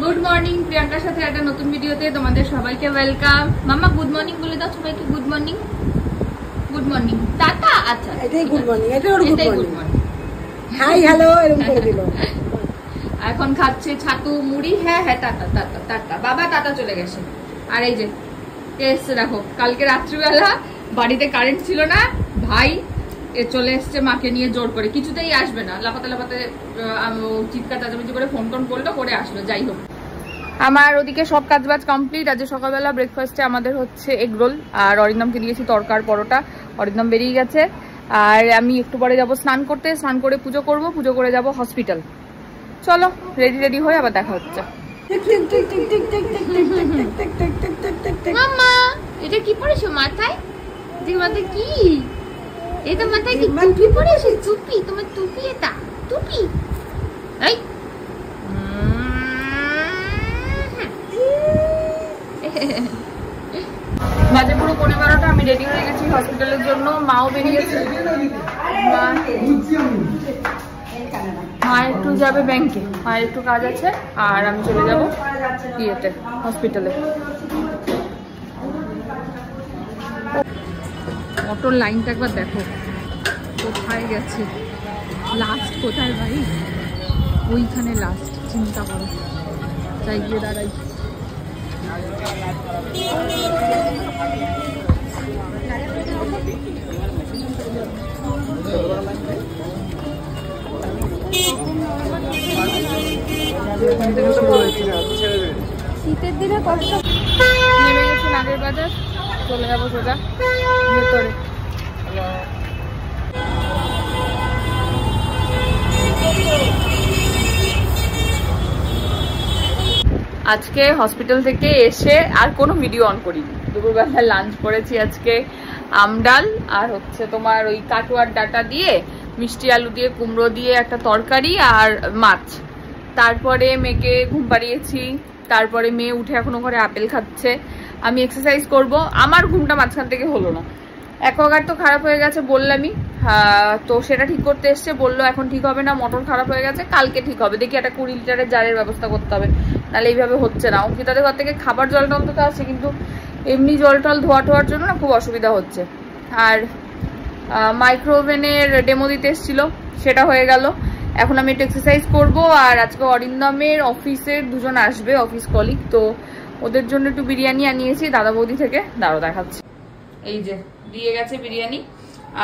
Good morning, প্রিয়াঙ্কার সাথে একটা নতুন ভিডিওতে তোমাদের সবাইকে ওয়েলকাম। মামা গুড মর্নিং বলে দাও সবাইকে। Good morning, good morning, tata. আচ্ছা এটাই গুড মর্নিং, এটাই গুড মর্নিং। হাই হ্যালো এরকম করে দিল। এখন খাচ্ছে ছাতু মুড়ি। হ্যাঁ হ্যাঁ, টাটা টাটা টাটা। বাবা টাটা চলে গেছে। আর এই যে এসছে দেখো, কালকে রাত্রিবেলা বাড়িতে কারেন্ট ছিল না, ভাই চলে এসছে মাকে নিয়ে জোর করে। কিছুতেই আসবে না, লাফাতে লাফাতে চিৎকার চাচামেচি করে ফোন টোন করলো, করে আসলো। যাই হোক, আমার ওদিকে সব কাজবাজ কমপ্লিট। আজ সকালবেলা ব্রেকফাস্টে আমাদের হচ্ছে এগ রোল, আর অরিন্দমকে দিয়েছি তরকার পরোটা। অরিন্দম বেরিয়ে গেছে, আর আমি একটু পরে যাব স্নান করতে। স্নান করে পুজো করব, পুজো করে যাব হসপিটাল। চলো রেডি রেডি হয়ে আবার দেখা হচ্ছে। মামা এটা কি পড়েছো মাথায়? মাথায় কি? এটা মাথায় কি টুপি পড়েছে? টুপি? তোমার টুপি? এটা টুপি? এই বাজে পুরো 11:15। আমি রেডি হয়ে গেছি হসপিটালের জন্য। মাও বেরিয়েছে, মা একটু যাবে ব্যাংকে, মায়ের একটু কাজ আছে, আর আমি চলে যাব ইয়েতে হসপিটালে। অটোর লাইনটা একবার দেখো, কোথায় গেছে লাস্ট, কোথায় ভাই? ওইখানে লাস্ট। চিন্তা করো, যাই গিয়ে দাঁড়াই। শীতের দিনে কষ্ট। নেমে গেছি নাগের বাজার, চলে যাবো সোজা ভেতরে। আজকে হসপিটাল থেকে এসে আর কোনো ভিডিও অন করিনি। দুপুরবেলায় লাঞ্চ করেছি আজকে আমডাল, আর হচ্ছে তোমার ওই কাটোয়ার ডাটা দিয়ে মিষ্টি আলু দিয়ে কুমড়ো দিয়ে একটা তরকারি আর মাছ। তারপরে মেয়েকে ঘুম পাড়িয়েছি, তারপরে মেয়ে উঠে এখনো ঘরে আপেল খাচ্ছে। আমি এক্সারসাইজ করব। আমার ঘুমটা মাঝখান থেকে হলো না, অ্যাকোয়াগার্ড তো খারাপ হয়ে গেছে বললামই, তো সেটা ঠিক করতে এসছে। বললো এখন ঠিক হবে না, মোটর খারাপ হয়ে গেছে, কালকে ঠিক হবে। দেখি একটা 20 লিটারের জারের ব্যবস্থা করতে হবে, নাহলে এইভাবে হচ্ছে না। অঙ্কিতাদের ঘর থেকে খাবার জল টল তো আছে, কিন্তু এমনি জল টল ধোয়া টোয়ার জন্য না খুব অসুবিধা হচ্ছে। আর মাইক্রোওভেনের ডেমো দিতে এসেছিল, সেটা হয়ে গেল। এখন আমি একটু এক্সারসাইজ করবো। আর আজকে অরিন্দমের অফিসের দুজন আসবে, অফিস কলিগ, তো ওদের জন্য একটু বিরিয়ানি আনিয়েছি দাদা বৌদি থেকে। দাঁড়ো দেখাচ্ছি। এই যে দিয়ে গেছে বিরিয়ানি,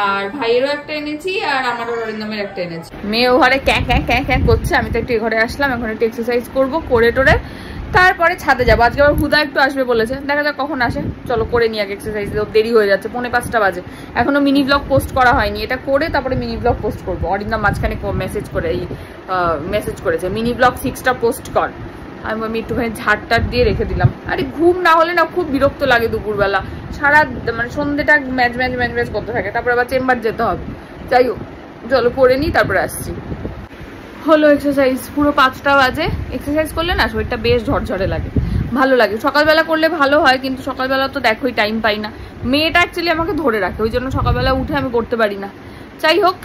আর ভাইয়েরও একটা এনেছি, আর আমারও অরিন্দমের একটা এনেছি। মেয়ে ঘরে ক্যাঁ ক্যাঁ ক্যাঁ ক্যাঁ করছে, আমি তো একটু ঘরে আসলাম। এখন একটু এক্সারসাইজ করবো, করে টোরে তারপরে ছাদে যাবো। আজকে আবার হুদা একটু আসবে বলেছে, দেখা যাক কখন আসে। চলো করে নিই আগে এক্সারসাইজ, দেরি হয়ে যাচ্ছে, 4:45 বাজে। এখনো মিনি ব্লগ পোস্ট করা হয়নি, এটা করে তারপরে মিনি ব্লগ পোস্ট করবো। অরিন্দম মাঝখানে মেসেজ করেছে মিনি ব্লগ 6টা পোস্ট কর। আমি একটুখানি ঝাড়টার দিয়ে রেখে দিলাম। আরে ঘুম না হলে না খুব বিরক্ত লাগে দুপুরবেলা, সারা মানে সন্ধ্যেটা ম্যাচ ম্যাচ ম্যাচ ম্যাচ করতে থাকে, তারপরে আবার চেম্বার যেতে হবে। যাই হোক চলো করে নিই, তারপরে আসছি। হলো এক্সারসাইজ, পুরো 5টা বাজে। এক্সারসাইজ করলে না শরীরটা বেশ ঝরঝরে লাগে, ভালো লাগে। সকালবেলা করলে ভালো হয়, কিন্তু সকালবেলা তো দেখোই টাইম পাই না। মেয়েটা অ্যাকচুয়ালি আমাকে ধরে রাখে, ওই জন্য সকালবেলা উঠে আমি করতে পারি না। যাই হোক,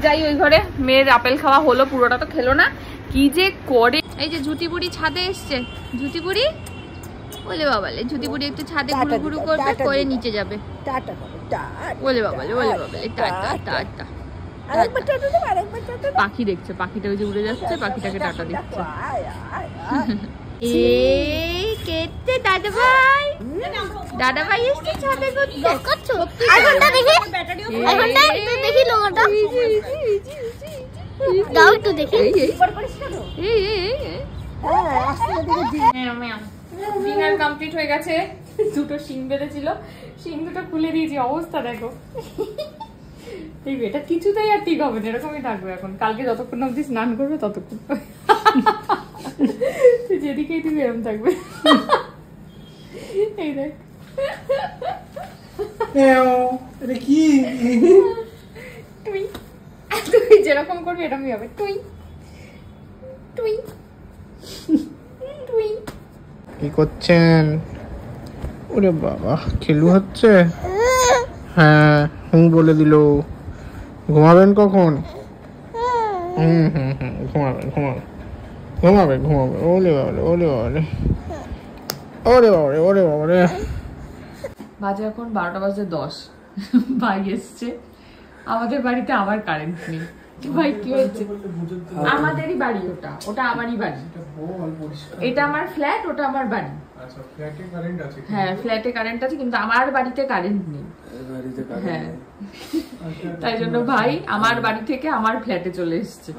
যাই ওই ঘরে। মেয়ের আপেল খাওয়া হলো, পুরোটা তো খেলো না, কি যে করে। এই যে ঝুটি বুড়ি ছাদে এসছে। ঝুটি বুড়ি বলে বাবালে, ঝুটি বুড়ি একটু ছাদে ঘুরু ঘুরু করবে, করে নিচে যাবে। বলে বাবালে, বলে বাবালে, টাটা টাটা। পাখি দেখছে, পাখিটা ওই যে উড়ে যাচ্ছে, পাখিটাকে টাটা দিচ্ছে। এই কেটে দাদা ভাই, দাদা ভাই এসছে ছাদে করতে। আইফোনটা দেখি, আইফোনটা দেখি, লোগোটা দাও একটু দেখি। ডিনার কমপ্লিট হয়ে গেছে। দুটো শিং বেঁধেছিল, শিং দুটো খুলে দিয়েছি, অবস্থা দেখো। এই এটা কিছুতেই আর ঠিক হবে না, এরকমই থাকবে এখন। কালকে যতক্ষণ অবধি স্নান করবে ততক্ষণ যেদিকেই তুমি এরকম থাকবে। এই দেখ কি তুই তুই যেরকম করবি এরকমই হবে। তুই তুই তুই কি করছেন? ওরে বাবা, খেলু হচ্ছে। হ্যাঁ বলে দিল। ঘুমাবেন কখন? ঘুমাবেন ঘুমাবেন। ঘুমাবে ঘুমাবে। ওরে বাবারে ওরে বাবারে ওরে বাবারে ওরে বাবারে। বাজে এখন 12টা বাজে 10। ভাই এসছে আমাদের বাড়িতে, আবার কারেন্ট নেই। ভাই কি হয়েছে? আমাদেরই বাড়ি, ওটা ওটা আমারই বাড়ি। এটা আমার ফ্ল্যাট, ওটা আমার বাড়ি। আচ্ছা ফ্ল্যাটে কারেন্ট আছে? হ্যাঁ ফ্ল্যাটে কারেন্ট আছে, কিন্তু আমার বাড়িতে কারেন্ট নেই। হ্যাঁ তাই জন্য ভাই আমার বাড়ি থেকে আমার ফ্ল্যাটে চলে এসছে।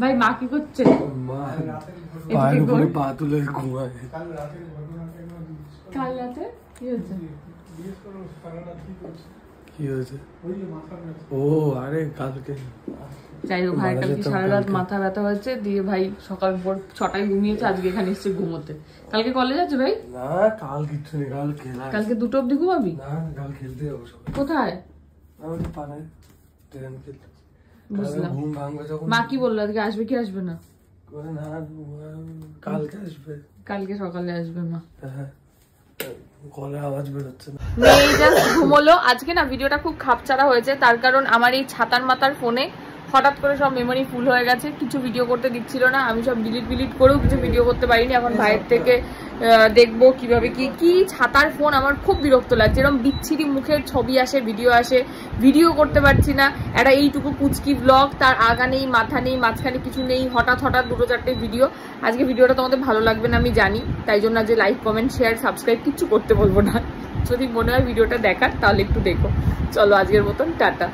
ভাই মা কি করছে? কাল রাতে কি হয়েছে? ও আরে কালকে যাই হোক ভাই কালকে সারা রাত মাথা ব্যথা হয়েছে, দিয়ে ভাই সকাল ভোর 6টায় ঘুমিয়েছে, আজকে এখানে এসছে ঘুমোতে। কালকে কলেজ আছে ভাই? না কাল কিচ্ছু নেই, কাল খেলা। কালকে 2টা অবধি ঘুমাবি? না কাল খেলতে যাবো সবাই। কোথায়? আমাদের পাড়ায় ট্রেন খেলতে। বুঝলাম। ঘুম ভাঙবে যখন। মা কি বললো আজকে আসবে কি আসবে না? না কালকে আসবে, কালকে সকালে আসবে মা। হ্যাঁ গলায় আওয়াজ বেরোচ্ছে না। মেয়ে জাস্ট ঘুমোলো। আজকে না ভিডিওটা খুব খাপছাড়া হয়েছে, তার কারণ আমার এই ছাতার মাথার ফোনে হঠাৎ করে সব মেমোরি ফুল হয়ে গেছে, কিছু ভিডিও করতে দিচ্ছিল না। আমি সব ডিলিট করেও কিছু ভিডিও করতে পারিনি। এখন ভাইয়ের থেকে দেখবো কিভাবে কি ছাতার ফোন। আমার খুব বিরক্ত লাগছে, এরকম বিচ্ছিরি মুখের ছবি আসে, ভিডিও আসে, ভিডিও করতে পারছি না। একটা এইটুকু পুচকি ব্লগ, তার আগা নেই মাথা নেই, মাঝখানে কিছু নেই, হঠাৎ 2-4টে ভিডিও। আজকে ভিডিওটা তোমাদের ভালো লাগবে না আমি জানি, তাই জন্য যে লাইক কমেন্ট শেয়ার সাবস্ক্রাইব কিচ্ছু করতে বলবো না। যদি মনে হয় ভিডিওটা দেখার তাহলে একটু দেখো। চলো আজকের মতন টাটা।